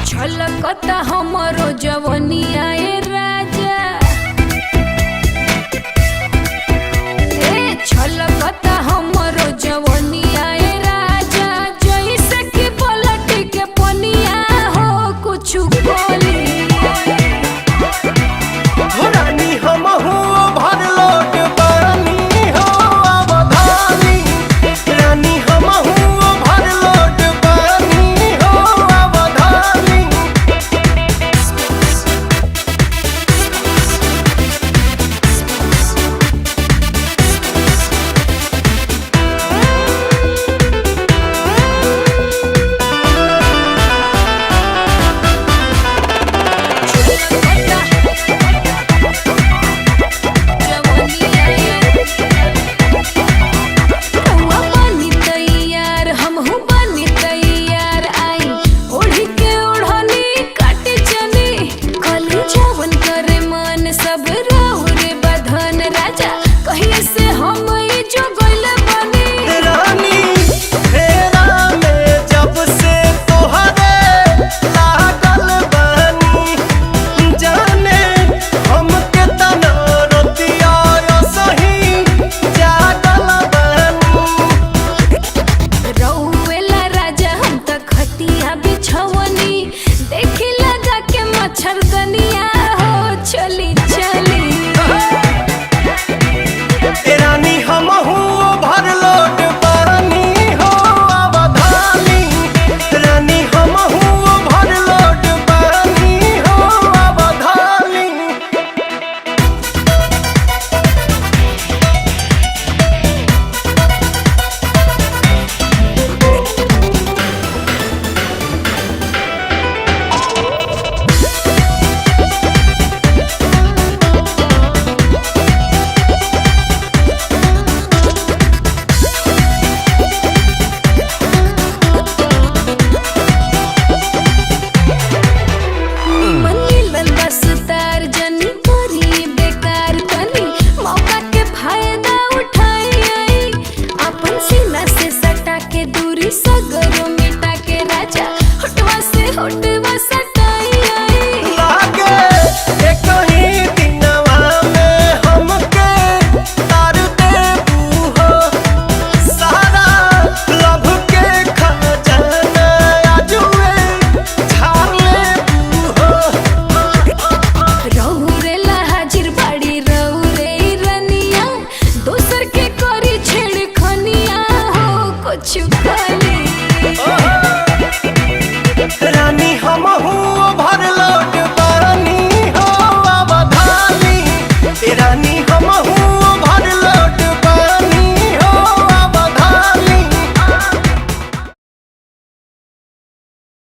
छलकता हमरो जवनिया ए राजा, छलकता हमरो जवनिया ए राजा, जैसे कि पलट के पनिया हो कुछ बोली। रानी हमहू भर लोट पानी हो अवधानी, रानी हमहू भर लोट पानी हो अवधानी। सब रे बधन राजा कहीं से हम जो गइले बनी। रानी फेरा में जब से तोहरे लागल बनी, जाने हमके तना रतिया सही जागल बनी। रउएला राजा हम त खटिया बिछवनी, देखी लगा के मच्छरदनिया हो चली